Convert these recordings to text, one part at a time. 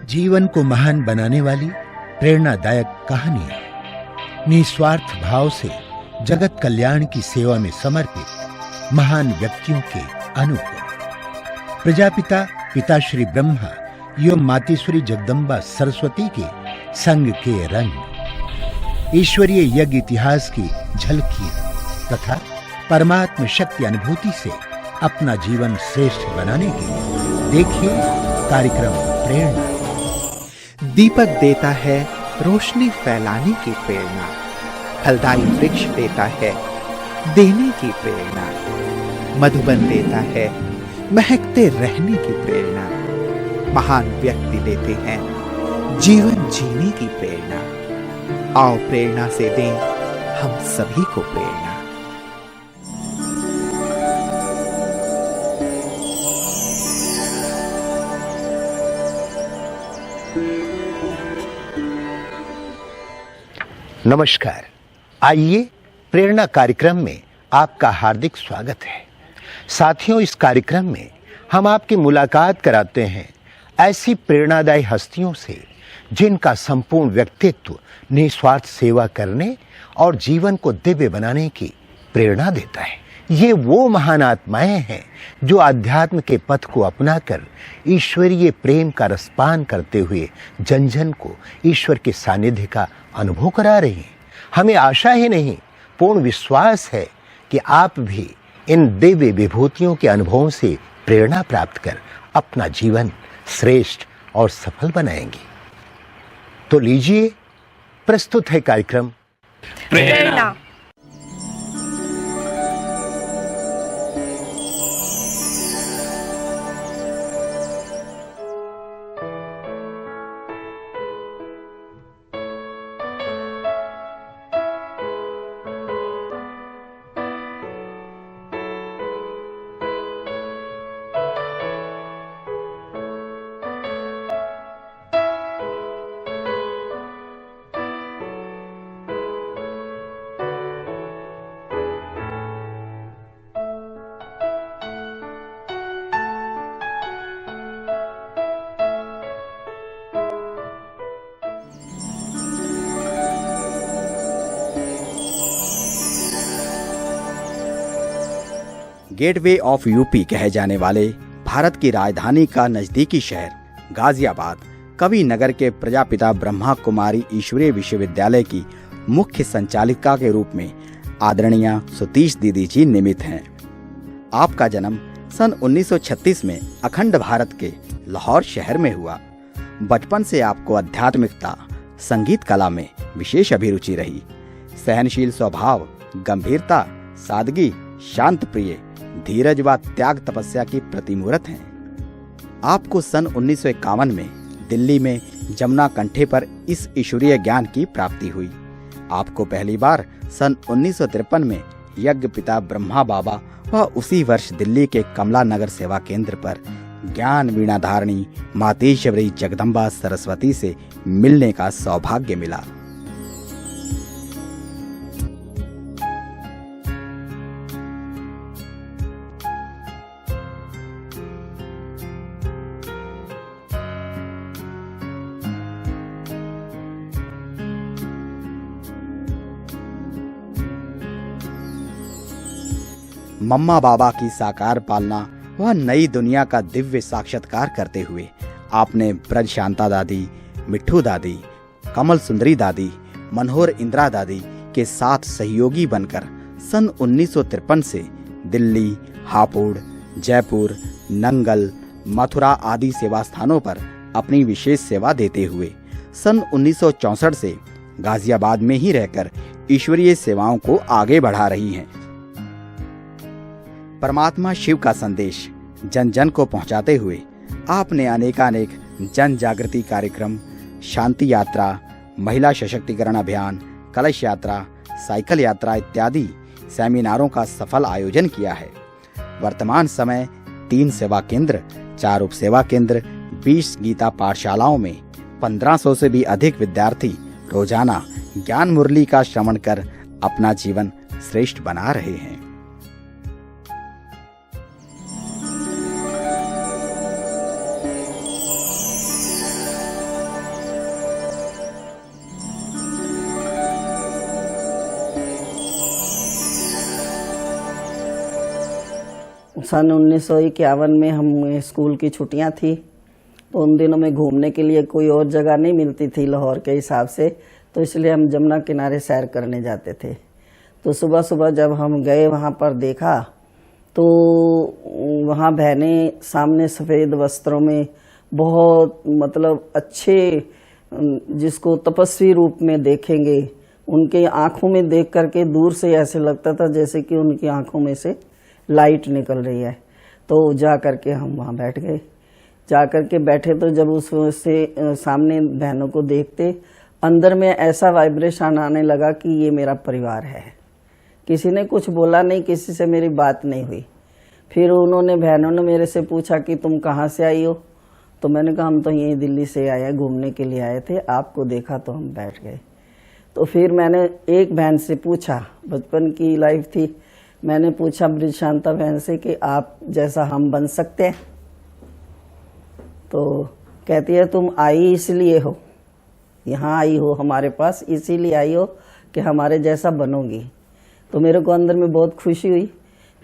जीवन को महान बनाने वाली प्रेरणादायक कहानियां, निस्वार्थ भाव से जगत कल्याण की सेवा में समर्पित महान व्यक्तियों के अनुभव। प्रजापिता पिताश्री ब्रह्मा एवं मातेश्वरी जगदम्बा सरस्वती के संग के रंग, ईश्वरीय यज्ञ इतिहास की झलकियां तथा परमात्म शक्ति अनुभूति से अपना जीवन श्रेष्ठ बनाने के लिए देखिए कार्यक्रम प्रेरणा। दीपक देता है रोशनी फैलाने की प्रेरणा, फलदायी वृक्ष देता है देने की प्रेरणा, मधुबन देता है महकते रहने की प्रेरणा, महान व्यक्ति देते हैं जीवन जीने की प्रेरणा। आओ प्रेरणा से दें हम सभी को प्रेरणा। नमस्कार, आइए प्रेरणा कार्यक्रम में आपका हार्दिक स्वागत है। साथियों, इस कार्यक्रम में हम आपकी मुलाकात कराते हैं ऐसी प्रेरणादायी हस्तियों से जिनका संपूर्ण व्यक्तित्व निस्वार्थ सेवा करने और जीवन को दिव्य बनाने की प्रेरणा देता है। ये वो महान आत्माएं हैं जो आध्यात्म के पथ को अपनाकर ईश्वरीय प्रेम का रसपान करते हुए जन जन को ईश्वर के सानिध्य का अनुभव करा रही हैं। हमें आशा ही नहीं, पूर्ण विश्वास है कि आप भी इन दिव्य विभूतियों के अनुभवों से प्रेरणा प्राप्त कर अपना जीवन श्रेष्ठ और सफल बनाएंगे। तो लीजिए, प्रस्तुत है कार्यक्रम प्रेरणा। गेटवे ऑफ यूपी कहे जाने वाले भारत की राजधानी का नजदीकी शहर गाजियाबाद कवि नगर के प्रजापिता ब्रह्मा कुमारी ईश्वरीय विश्वविद्यालय की मुख्य संचालिका के रूप में आदरणीय सतीश दीदी जी निमित्त हैं। आपका जन्म सन 1936 में अखंड भारत के लाहौर शहर में हुआ। बचपन से आपको आध्यात्मिकता, संगीत कला में विशेष अभिरुचि रही। सहनशील स्वभाव, गंभीरता, सादगी, शांत प्रिय, धीरज व त्याग तपस्या की प्रतिमूर्त हैं। आपको सन 1951 में दिल्ली में जमुना कंठे पर इस ईश्वरीय ज्ञान की प्राप्ति हुई। आपको पहली बार सन 1953 में यज्ञ पिता ब्रह्मा बाबा व उसी वर्ष दिल्ली के कमला नगर सेवा केंद्र पर ज्ञान वीणा धारणी मातेश्वरी जगदम्बा सरस्वती से मिलने का सौभाग्य मिला। मम्मा बाबा की साकार पालना व नई दुनिया का दिव्य साक्षात्कार करते हुए आपने ब्रज शांता दादी, मिट्ठू दादी, कमल सुंदरी दादी, मनोहर इंदिरा दादी के साथ सहयोगी बनकर सन 1953 से दिल्ली, हापुड़, जयपुर, नंगल, मथुरा आदि सेवा स्थानों पर अपनी विशेष सेवा देते हुए सन 1964 से गाजियाबाद में ही रहकर ईश्वरीय सेवाओं को आगे बढ़ा रही हैं। परमात्मा शिव का संदेश जन जन को पहुंचाते हुए आपने अनेकानेक जन जागृति कार्यक्रम, शांति यात्रा, महिला सशक्तिकरण अभियान, कलश यात्रा, साइकिल यात्रा इत्यादि सेमिनारों का सफल आयोजन किया है। वर्तमान समय 3 सेवा केंद्र, 4 उप सेवा केंद्र, 20 गीता पाठशालाओं में 1500 से भी अधिक विद्यार्थी रोजाना ज्ञान मुरली का श्रवण कर अपना जीवन श्रेष्ठ बना रहे हैं। सन 1951 में हम स्कूल की छुट्टियां थी, तो उन दिनों में घूमने के लिए कोई और जगह नहीं मिलती थी लाहौर के हिसाब से, तो इसलिए हम जमुना किनारे सैर करने जाते थे। तो सुबह सुबह जब हम गए वहाँ पर देखा तो वहाँ बहनें सामने सफ़ेद वस्त्रों में बहुत मतलब अच्छे, जिसको तपस्वी रूप में देखेंगे, उनके आँखों में देख करके दूर से ऐसे लगता था जैसे कि उनकी आँखों में से लाइट निकल रही है। तो जा करके हम वहाँ बैठ गए। जा करके बैठे तो जब उससे सामने बहनों को देखते, अंदर में ऐसा वाइब्रेशन आने लगा कि ये मेरा परिवार है। किसी ने कुछ बोला नहीं, किसी से मेरी बात नहीं हुई। फिर उन्होंने बहनों ने मेरे से पूछा कि तुम कहाँ से आई हो, तो मैंने कहा हम तो यहीं दिल्ली से आए, घूमने के लिए आए थे, आपको देखा तो हम बैठ गए। तो फिर मैंने एक बहन से पूछा, बचपन की लाइफ थी, मैंने पूछा ब्रिज शांता बहन से कि आप जैसा हम बन सकते हैं? तो कहती है तुम आई इसलिए हो, यहाँ आई हो हमारे पास, इसीलिए आई हो कि हमारे जैसा बनोगी। तो मेरे को अंदर में बहुत खुशी हुई।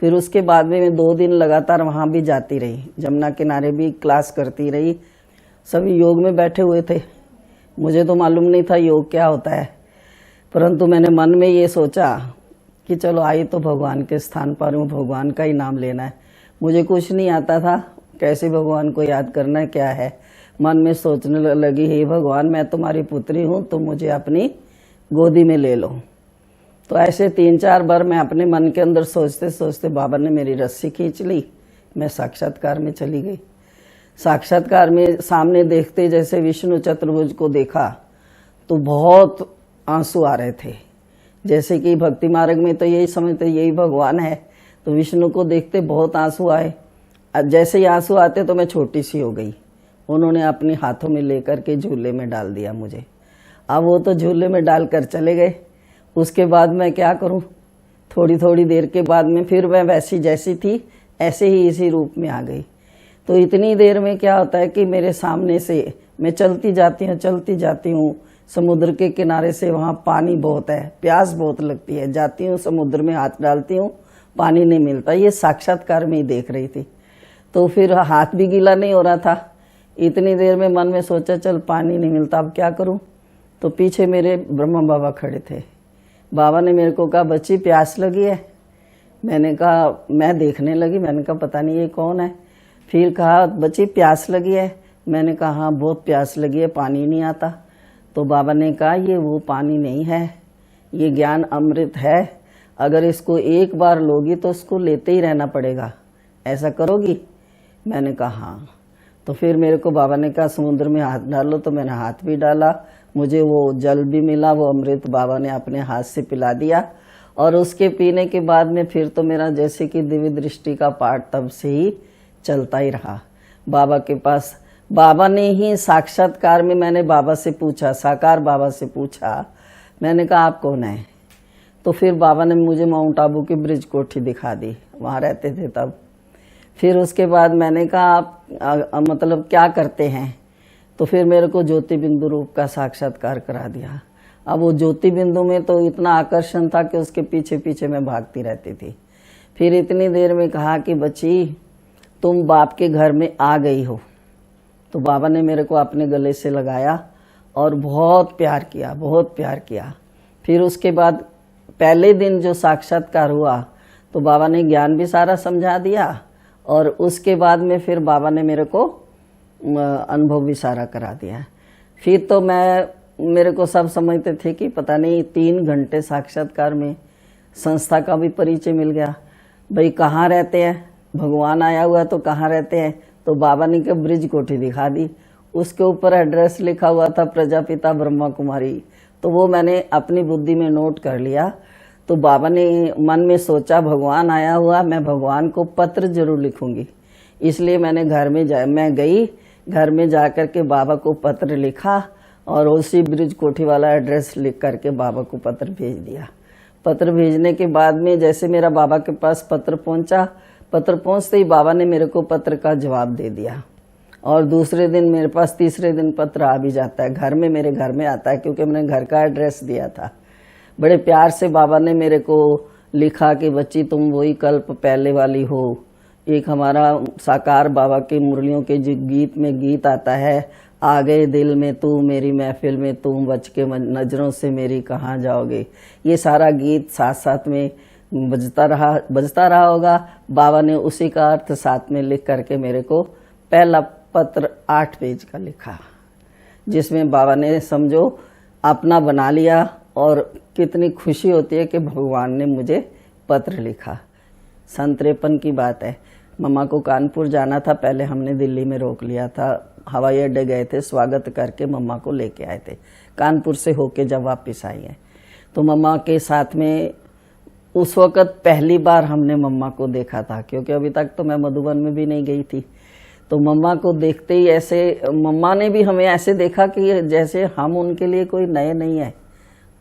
फिर उसके बाद में मैं 2 दिन लगातार वहाँ भी जाती रही, जमुना किनारे भी क्लास करती रही। सभी योग में बैठे हुए थे, मुझे तो मालूम नहीं था योग क्या होता है, परंतु मैंने मन में ये सोचा कि चलो आई तो भगवान के स्थान पर हूँ, भगवान का ही नाम लेना है। मुझे कुछ नहीं आता था कैसे भगवान को याद करना है, क्या है। मन में सोचने लगी, हे भगवान मैं तुम्हारी पुत्री हूँ, तो मुझे अपनी गोदी में ले लो। तो ऐसे 3-4 बार मैं अपने मन के अंदर सोचते सोचते बाबा ने मेरी रस्सी खींच ली, मैं साक्षात्कार में चली गई। साक्षात्कार में सामने देखते जैसे विष्णु चतुर्भुज को देखा तो बहुत आंसू आ रहे थे, जैसे कि भक्ति मार्ग में तो यही समझते यही भगवान है, तो विष्णु को देखते बहुत आंसू आए। जैसे ही आंसू आते तो मैं छोटी सी हो गई। उन्होंने अपने हाथों में लेकर के झूले में डाल दिया मुझे। अब वो तो झूले में डालकर चले गए, उसके बाद मैं क्या करूं। थोड़ी थोड़ी देर के बाद में फिर मैं वैसी जैसी थी ऐसे ही इसी रूप में आ गई। तो इतनी देर में क्या होता है कि मेरे सामने से मैं चलती जाती हूँ समुद्र के किनारे से। वहाँ पानी बहुत है, प्यास बहुत लगती है, जाती हूँ समुद्र में हाथ डालती हूँ, पानी नहीं मिलता। ये साक्षात्कार में ही देख रही थी। तो फिर हाथ भी गीला नहीं हो रहा था। इतनी देर में मन में सोचा चल पानी नहीं मिलता, अब क्या करूं। तो पीछे मेरे ब्रह्मा बाबा खड़े थे। बाबा ने मेरे को कहा बच्ची प्यास लगी है। मैंने कहा, मैं देखने लगी, मैंने कहा पता नहीं ये कौन है। फिर कहा बच्ची प्यास लगी है। मैंने कहा हाँ बहुत प्यास लगी है, पानी नहीं आता। तो बाबा ने कहा ये वो पानी नहीं है, ये ज्ञान अमृत है, अगर इसको एक बार लोगी तो उसको लेते ही रहना पड़ेगा, ऐसा करोगी? मैंने कहा हाँ। तो फिर मेरे को बाबा ने कहा समुद्र में हाथ डालो, तो मैंने हाथ भी डाला, मुझे वो जल भी मिला, वो अमृत बाबा ने अपने हाथ से पिला दिया। और उसके पीने के बाद में फिर तो मेरा जैसे कि दिव्य दृष्टि का पाठ तब से ही चलता ही रहा बाबा के पास। बाबा ने ही साक्षात्कार में मैंने बाबा से पूछा, साकार बाबा से पूछा, मैंने कहा आप कौन है? तो फिर बाबा ने मुझे माउंट आबू की ब्रिज कोठी दिखा दी, वहाँ रहते थे तब। फिर उसके बाद मैंने कहा आप मतलब क्या करते हैं? तो फिर मेरे को ज्योति बिंदु रूप का साक्षात्कार करा दिया। अब वो ज्योति बिंदु में तो इतना आकर्षण था कि उसके पीछे पीछे मैं भागती रहती थी। फिर इतनी देर में कहा कि बच्ची तुम बाप के घर में आ गई हो। तो बाबा ने मेरे को अपने गले से लगाया और बहुत प्यार किया, बहुत प्यार किया। फिर उसके बाद पहले दिन जो साक्षात्कार हुआ तो बाबा ने ज्ञान भी सारा समझा दिया और उसके बाद में फिर बाबा ने मेरे को अनुभव भी सारा करा दिया। फिर तो मेरे को सब समझते थे कि पता नहीं 3 घंटे साक्षात्कार में संस्था का भी परिचय मिल गया। भाई कहाँ रहते हैं, भगवान आया हुआ तो कहाँ रहते हैं? तो बाबा ने क्या ब्रिज कोठी दिखा दी, उसके ऊपर एड्रेस लिखा हुआ था प्रजापिता ब्रह्मा कुमारी। तो वो मैंने अपनी बुद्धि में नोट कर लिया। तो बाबा ने मन में सोचा भगवान आया हुआ, मैं भगवान को पत्र जरूर लिखूंगी। इसलिए मैंने मैं गई, घर में जाकर के बाबा को पत्र लिखा और उसी ब्रिज कोठी वाला एड्रेस लिख करके बाबा को पत्र भेज दिया। पत्र भेजने के बाद में जैसे मेरा बाबा के पास पत्र पहुंचा, पत्र पहुंचते ही बाबा ने मेरे को पत्र का जवाब दे दिया। और दूसरे दिन मेरे पास, तीसरे दिन पत्र आ भी जाता है घर में, मेरे घर में आता है, क्योंकि मैंने घर का एड्रेस दिया था। बड़े प्यार से बाबा ने मेरे को लिखा कि बच्ची तुम वही कल्प पहले वाली हो एक हमारा साकार बाबा के मुरलियों के जो गीत में गीत आता है, आ गए दिल में तू मेरी महफिल में तुम बच के नजरों से मेरी कहाँ जाओगे, ये सारा गीत साथ साथ में बजता रहा होगा। बाबा ने उसी का अर्थ साथ में लिख करके मेरे को पहला पत्र 8 पेज का लिखा, जिसमें बाबा ने समझो अपना बना लिया। और कितनी खुशी होती है कि भगवान ने मुझे पत्र लिखा। 53 की बात है, मम्मा को कानपुर जाना था, पहले हमने दिल्ली में रोक लिया था, हवाई अड्डे गए थे, स्वागत करके मम्मा को लेके आए थे। कानपुर से होके जब वापस आई है तो मम्मा के साथ में उस वक़्त पहली बार हमने मम्मा को देखा था, क्योंकि अभी तक तो मैं मधुबन में भी नहीं गई थी। तो मम्मा को देखते ही ऐसे, मम्मा ने भी हमें ऐसे देखा कि जैसे हम उनके लिए कोई नए नहीं है,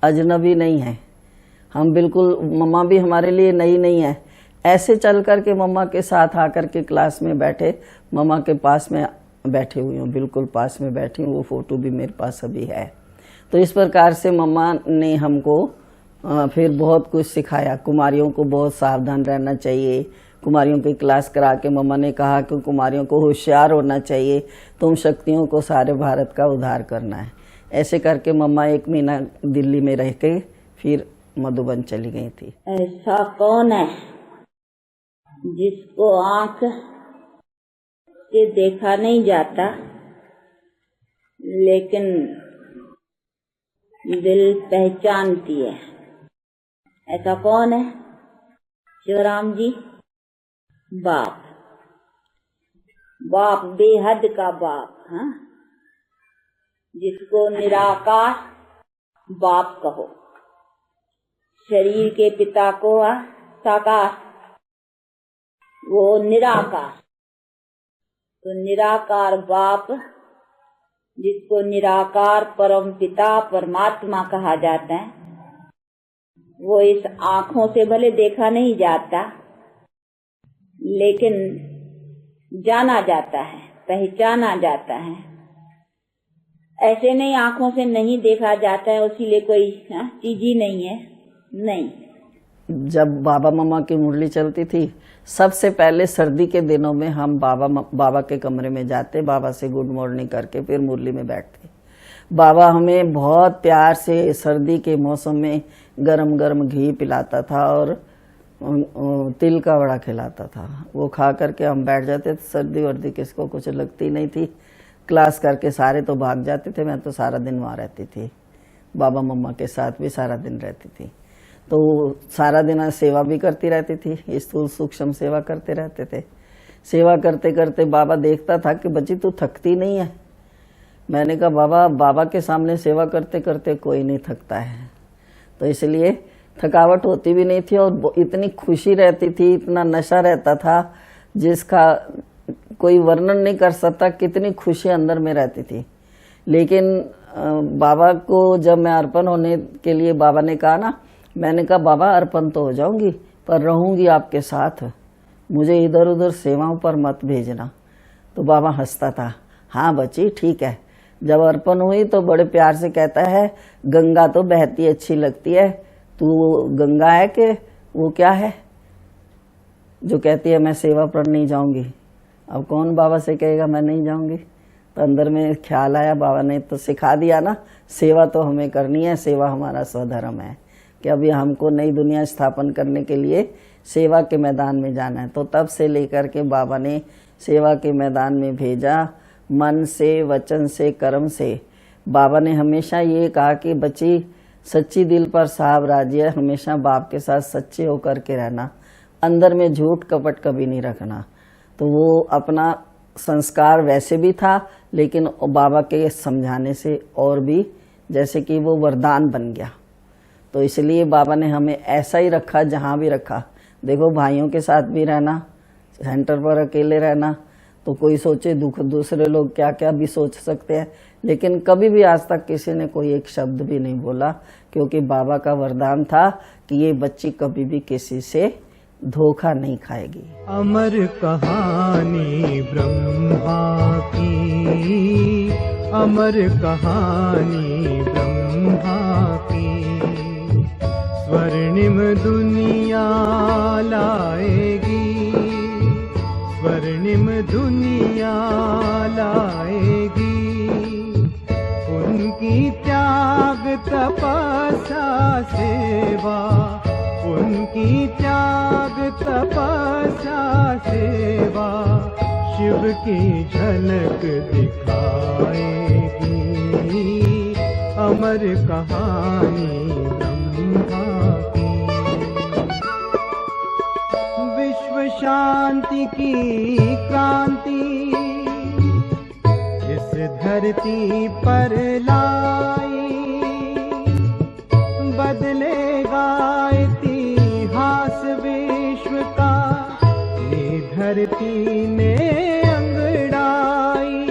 अजनबी नहीं है, हम बिल्कुल, मम्मा भी हमारे लिए नई नहीं है। ऐसे चल कर के मम्मा के साथ आकर के क्लास में बैठे, मम्मा के पास में बैठे हुई हूँ, बिल्कुल पास में बैठी हूँ, वो फोटो भी मेरे पास अभी है। तो इस प्रकार से मम्मा ने हमको फिर बहुत कुछ सिखाया। कुमारियों को बहुत सावधान रहना चाहिए, कुमारियों की क्लास करा के मम्मा ने कहा कि कुमारियों को होशियार होना चाहिए, तुम शक्तियों को सारे भारत का उद्धार करना है। ऐसे करके मम्मा 1 महीना दिल्ली में रह के फिर मधुबन चली गई थी। ऐसा कौन है जिसको आंख से देखा नहीं जाता लेकिन दिल पहचानती है? ऐसा कौन है शिवराम जी? बाप, बाप बेहद का बाप, हाँ, जिसको निराकार बाप कहो। शरीर के पिता को साकार, वो निराकार। तो निराकार बाप, जिसको निराकार परम पिता परमात्मा कहा जाता है, वो इस आँखों से भले देखा नहीं जाता लेकिन जाना जाता है, पहचाना जाता है। ऐसे नहीं आँखों से नहीं देखा जाता है इसीलिए कोई चीज ही नहीं है, नहीं। जब बाबा मम्मा की मुरली चलती थी, सबसे पहले सर्दी के दिनों में हम बाबा के कमरे में जाते, बाबा से गुड मॉर्निंग करके फिर मुरली में बैठते। बाबा हमें बहुत प्यार से सर्दी के मौसम में गरम गरम घी पिलाता था और तिल का वड़ा खिलाता था। वो खा करके हम बैठ जाते थे, सर्दी वर्दी किसको कुछ लगती नहीं थी। क्लास करके सारे तो भाग जाते थे, मैं तो सारा दिन वहाँ रहती थी, बाबा मम्मा के साथ भी सारा दिन रहती थी। तो सारा दिन सेवा भी करती रहती थी, स्थूल सूक्ष्म सेवा करते रहते थे। सेवा करते करते बाबा देखता था कि बच्ची तू थकती नहीं है। मैंने कहा बाबा के सामने सेवा करते करते कोई नहीं थकता है। तो इसलिए थकावट होती भी नहीं थी और इतनी खुशी रहती थी, इतना नशा रहता था जिसका कोई वर्णन नहीं कर सकता, कितनी खुशी अंदर में रहती थी। लेकिन बाबा को जब मैं अर्पण होने के लिए बाबा ने कहा ना, मैंने कहा बाबा अर्पण तो हो जाऊंगी पर रहूंगी आपके साथ, मुझे इधर उधर सेवाओं पर मत भेजना। तो बाबा हंसता था, हाँ बच्ची ठीक है। जब अर्पण हुई तो बड़े प्यार से कहता है, गंगा तो बहती अच्छी लगती है, तू गंगा है कि वो क्या है जो कहती है मैं सेवा पर नहीं जाऊंगी। अब कौन बाबा से कहेगा मैं नहीं जाऊंगी। तो अंदर में ख्याल आया, बाबा ने तो सिखा दिया ना, सेवा तो हमें करनी है, सेवा हमारा स्वधर्म है कि अभी हमको नई दुनिया स्थापन करने के लिए सेवा के मैदान में जाना है। तो तब से लेकर के बाबा ने सेवा के मैदान में भेजा, मन से, वचन से, कर्म से। बाबा ने हमेशा ये कहा कि बच्ची सच्ची दिल पर साहब राजी है, हमेशा बाप के साथ सच्चे होकर के रहना, अंदर में झूठ कपट कभी नहीं रखना। तो वो अपना संस्कार वैसे भी था, लेकिन बाबा के समझाने से और भी जैसे कि वो वरदान बन गया। तो इसलिए बाबा ने हमें ऐसा ही रखा जहाँ भी रखा। देखो भाइयों के साथ भी रहना, सेंटर पर अकेले रहना, तो कोई सोचे दुख, दूसरे लोग क्या क्या भी सोच सकते हैं, लेकिन कभी भी आज तक किसी ने कोई एक शब्द भी नहीं बोला, क्योंकि बाबा का वरदान था कि ये बच्ची कभी भी किसी से धोखा नहीं खाएगी। अमर कहानी ब्रह्मा की, अमर कहानी ब्रह्मा की, स्वर्णिम दुनिया लाएगी स्वर्णिम दुनिया लाएगी। उनकी त्याग तपस्या सेवा, उनकी त्याग तपस्या सेवा शिव की झलक दिखाएगी। अमर कहानी ब्रह्मा की, विश्व शांति की क्रांति इस धरती पर लाई। बदलेगा इतिहास विश्व का, ये धरती ने अंगड़ाई।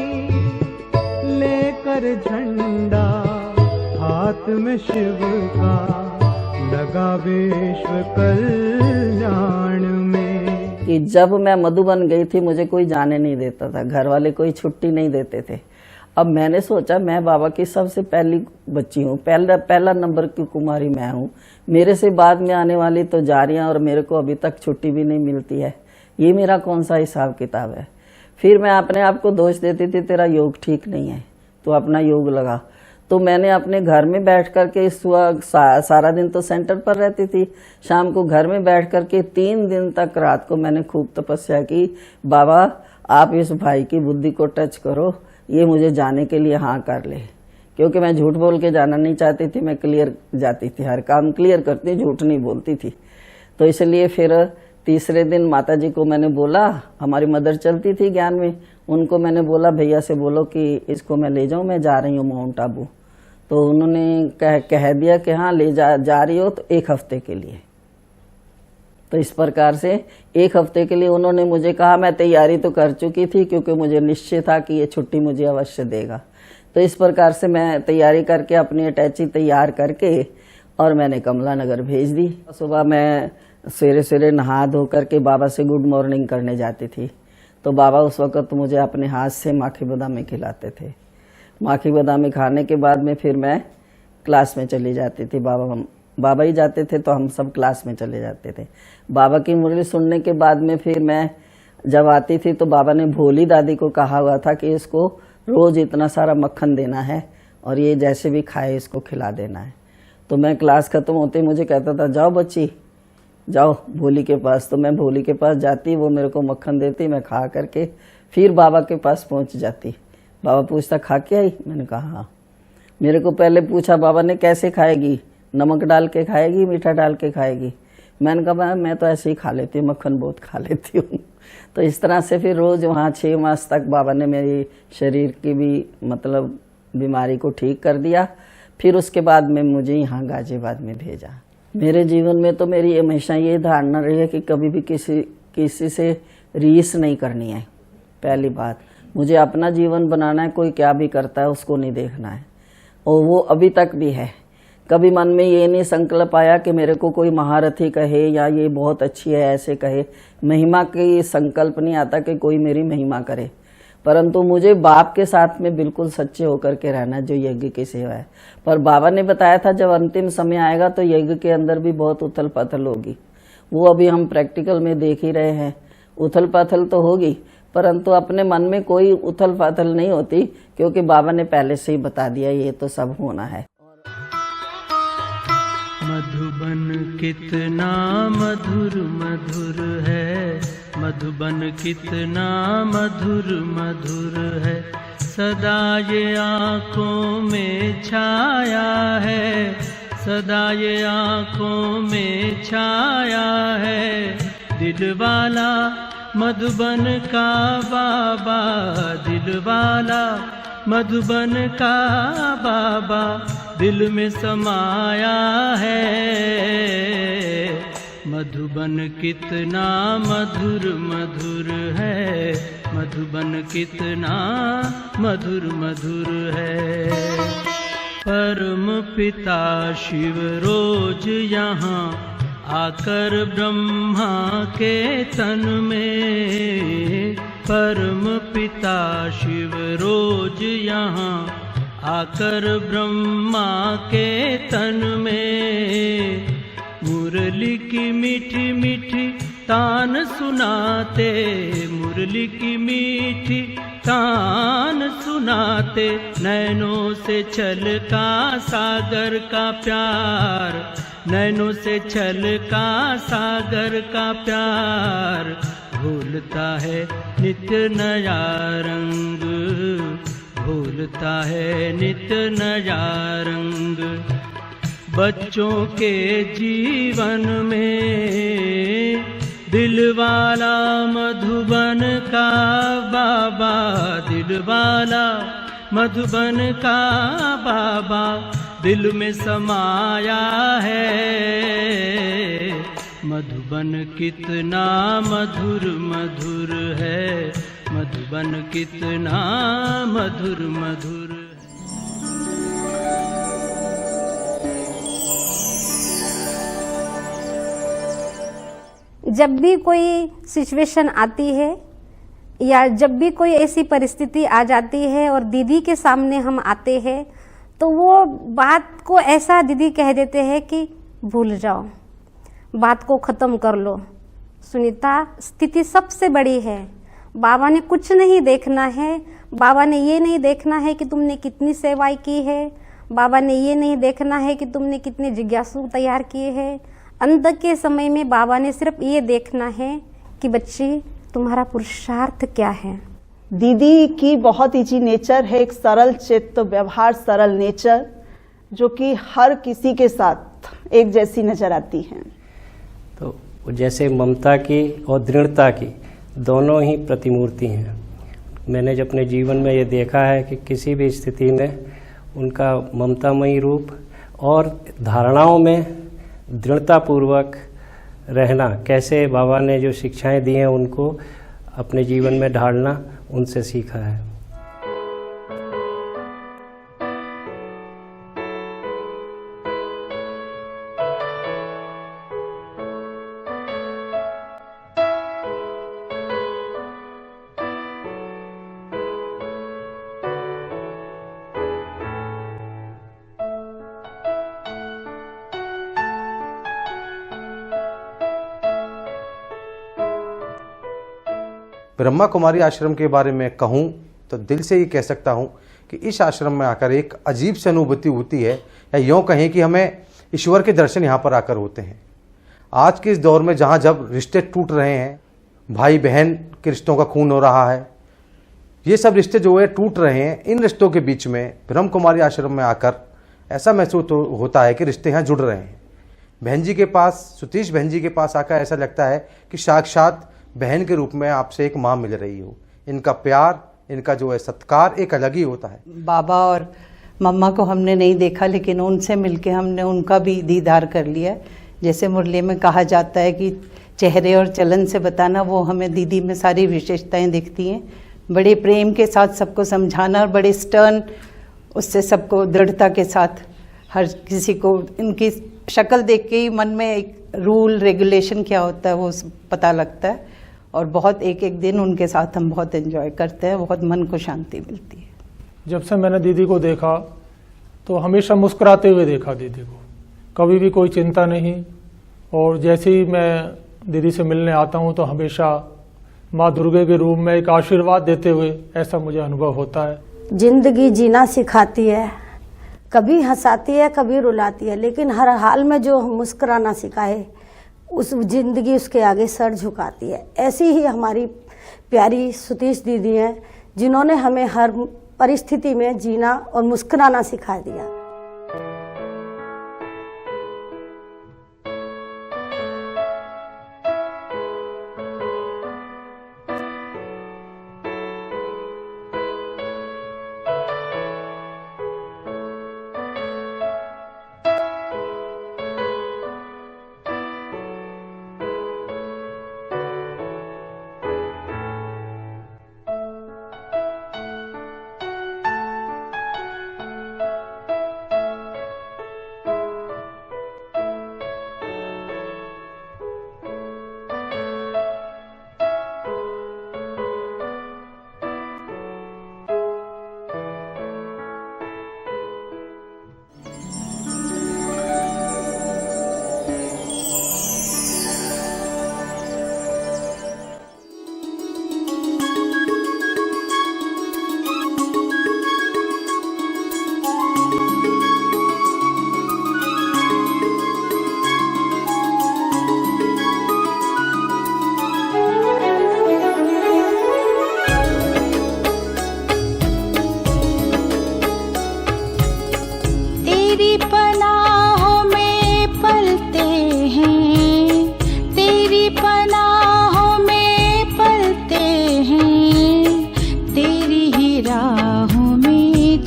लेकर झंडा हाथ में शिव का, लगा विश्व कल्याण में। कि जब मैं मधुबन गई थी मुझे कोई जाने नहीं देता था, घर वाले कोई छुट्टी नहीं देते थे। अब मैंने सोचा मैं बाबा की सबसे पहली बच्ची हूँ, पहला नंबर की कुमारी मैं हूँ। मेरे से बाद में आने वाली तो जा रही हैं और मेरे को अभी तक छुट्टी भी नहीं मिलती है। ये मेरा कौन सा हिसाब किताब है। फिर मैं अपने आप को दोष देती थी, तेरा योग ठीक नहीं है, तो अपना योग लगा। तो मैंने अपने घर में बैठ कर के सुबह सारा दिन तो सेंटर पर रहती थी, शाम को घर में बैठ कर के 3 दिन तक रात को मैंने खूब तपस्या की। बाबा आप इस भाई की बुद्धि को टच करो, ये मुझे जाने के लिए हाँ कर ले। क्योंकि मैं झूठ बोल के जाना नहीं चाहती थी, मैं क्लियर जाती थी, हर काम क्लियर करती, झूठ नहीं बोलती थी। तो इसलिए फिर तीसरे दिन माता जी को मैंने बोला, हमारी मदर चलती थी ज्ञान में, उनको मैंने बोला भैया से बोलो कि इसको मैं ले जाऊं, मैं जा रही हूँ माउंट आबू। तो उन्होंने कह दिया कि हाँ ले जा रही हो तो 1 हफ्ते के लिए। तो इस प्रकार से 1 हफ्ते के लिए उन्होंने मुझे कहा। मैं तैयारी तो कर चुकी थी क्योंकि मुझे निश्चय था कि ये छुट्टी मुझे अवश्य देगा। तो इस प्रकार से मैं तैयारी करके अपनी अटैची तैयार करके और मैंने कमला नगर भेज दी। सुबह मैं सवेरे सवेरे नहा धो करके बाबा से गुड मॉर्निंग करने जाती थी। तो बाबा उस वक़्त मुझे अपने हाथ से माखी बादामी खिलाते थे। माखी बादामी खाने के बाद में फिर मैं क्लास में चली जाती थी। बाबा ही जाते थे तो हम सब क्लास में चले जाते थे। बाबा की मुरली सुनने के बाद में फिर मैं जब आती थी तो बाबा ने भोली दादी को कहा हुआ था कि इसको रोज इतना सारा मक्खन देना है और ये जैसे भी खाए इसको खिला देना है। तो मैं क्लास खत्म होते मुझे कहता था जाओ बच्ची जाओ भोली के पास। तो मैं भोली के पास जाती, वो मेरे को मक्खन देती, मैं खा करके फिर बाबा के पास पहुंच जाती। बाबा पूछता खा के आई? मैंने कहा हाँ। मेरे को पहले पूछा बाबा ने कैसे खाएगी, नमक डाल के खाएगी मीठा डाल के खाएगी? मैंने कहा मैं तो ऐसे ही खा लेती हूँ, मक्खन बहुत खा लेती हूँ। तो इस तरह से फिर रोज वहाँ 6 मास तक बाबा ने मेरी शरीर की भी मतलब बीमारी को ठीक कर दिया। फिर उसके बाद में मुझे यहाँ गाजियाबाद में भेजा। मेरे जीवन में तो मेरी हमेशा ये धारणा रही है कि कभी भी किसी से रीस नहीं करनी है। पहली बात, मुझे अपना जीवन बनाना है, कोई क्या भी करता है उसको नहीं देखना है, और वो अभी तक भी है। कभी मन में ये नहीं संकल्प आया कि मेरे को कोई महारथी कहे या ये बहुत अच्छी है ऐसे कहे। महिमा की संकल्प नहीं आता कि कोई मेरी महिमा करे, परंतु मुझे बाप के साथ में बिल्कुल सच्चे होकर के रहना जो यज्ञ की सेवा है। पर बाबा ने बताया था जब अंतिम समय आएगा तो यज्ञ के अंदर भी बहुत उथल पथल होगी। वो अभी हम प्रैक्टिकल में देख ही रहे हैं। उथल पथल तो होगी, परंतु अपने मन में कोई उथल पथल नहीं होती, क्योंकि बाबा ने पहले से ही बता दिया ये तो सब होना है। मधुबन कितना मधुर मधुर है, मधुबन कितना मधुर मधुर है, सदा ये आँखों में छाया है, सदा ये आँखों में छाया है। दिल वाला मधुबन का बाबा, दिल वाला मधुबन का बाबा दिल में समाया है। मधुबन कितना मधुर मधुर है, मधुबन कितना मधुर मधुर है। परम पिता शिव रोज यहाँ आकर ब्रह्मा के तन में, परम पिता शिव रोज यहाँ आकर ब्रह्मा के तन में, मुरली की मीठी मीठी तान सुनाते, मुरली की मीठी तान सुनाते, नैनों से छलका सागर का प्यार, नैनों से छलका सागर का प्यार, भूलता है नित्य नया रंग, भूलता है नित्य नया रंग। बच्चों के जीवन में दिलवाला मधुबन का बाबा, दिलवाला मधुबन का बाबा दिल में समाया है। मधुबन कितना मधुर मधुर है, मधुबन कितना मधुर मधुर। जब भी कोई सिचुएशन आती है या जब भी कोई ऐसी परिस्थिति आ जाती है और दीदी के सामने हम आते हैं, तो वो बात को ऐसा दीदी कह देते हैं कि भूल जाओ, बात को ख़त्म कर लो। सुनीता, स्थिति सबसे बड़ी है। बाबा ने कुछ नहीं देखना है। बाबा ने ये नहीं देखना है कि तुमने कितनी सेवाएं की है। बाबा ने ये नहीं देखना है कि तुमने कितने जिज्ञासु तैयार किए हैं। अंत के समय में बाबा ने सिर्फ ये देखना है कि बच्ची, तुम्हारा पुरुषार्थ क्या है। दीदी की बहुत इजी नेचर है, एक सरल चित्त, व्यवहार सरल नेचर, जो कि हर किसी के साथ एक जैसी नजर आती है। तो जैसे ममता की और दृढ़ता की दोनों ही प्रतिमूर्ति हैं। मैंने जब अपने जीवन में ये देखा है कि किसी भी स्थिति में उनका ममतामयी रूप और धारणाओं में दृढ़तापूर्वक रहना, कैसे बाबा ने जो शिक्षाएं दी हैं उनको अपने जीवन में ढालना, उनसे सीखा है। ब्रह्मा कुमारी आश्रम के बारे में कहूँ तो दिल से ये कह सकता हूँ कि इस आश्रम में आकर एक अजीब सी अनुभूति होती है, या यूँ कहें कि हमें ईश्वर के दर्शन यहाँ पर आकर होते हैं। आज के इस दौर में जहाँ जब रिश्ते टूट रहे हैं, भाई बहन के रिश्तों का खून हो रहा है, ये सब रिश्ते जो है टूट रहे हैं, इन रिश्तों के बीच में ब्रह्म कुमारी आश्रम में आकर ऐसा महसूस होता है कि रिश्ते यहाँ जुड़ रहे हैं। बहन जी के पास, सतीश बहन जी के पास आकर ऐसा लगता है कि साक्षात बहन के रूप में आपसे एक माँ मिल रही हो। इनका प्यार, इनका जो है सत्कार एक अलग ही होता है। बाबा और मम्मा को हमने नहीं देखा, लेकिन उनसे मिलके हमने उनका भी दीदार कर लिया। जैसे मुरली में कहा जाता है कि चेहरे और चलन से बताना, वो हमें दीदी में सारी विशेषताएं दिखती हैं। बड़े प्रेम के साथ सबको समझाना और बड़े स्टर्न उससे सबको दृढ़ता के साथ, हर किसी को इनकी शक्ल देख के ही मन में एक रूल रेगुलेशन क्या होता है वो पता लगता है। और बहुत एक एक दिन उनके साथ हम बहुत एंजॉय करते हैं, बहुत मन को शांति मिलती है। जब से मैंने दीदी को देखा तो हमेशा मुस्कुराते हुए देखा दीदी को, कभी भी कोई चिंता नहीं। और जैसे ही मैं दीदी से मिलने आता हूँ तो हमेशा माँ दुर्गे के रूप में एक आशीर्वाद देते हुए ऐसा मुझे अनुभव होता है। जिंदगी जीना सिखाती है, कभी हंसाती है कभी रुलाती है, लेकिन हर हाल में जो मुस्कुराना सिखाए उस जिंदगी उसके आगे सर झुकाती है। ऐसी ही हमारी प्यारी सतीश दीदी हैं, जिन्होंने हमें हर परिस्थिति में जीना और मुस्कुराना सिखा दिया।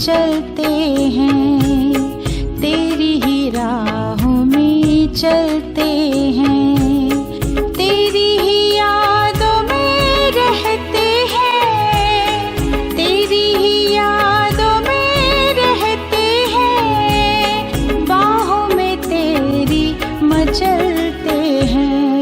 चलते हैं, तेरी ही राहों में चलते हैं, तेरी ही यादों में रहते हैं, तेरी ही यादों में रहते हैं, बाहों में तेरी मचलते हैं।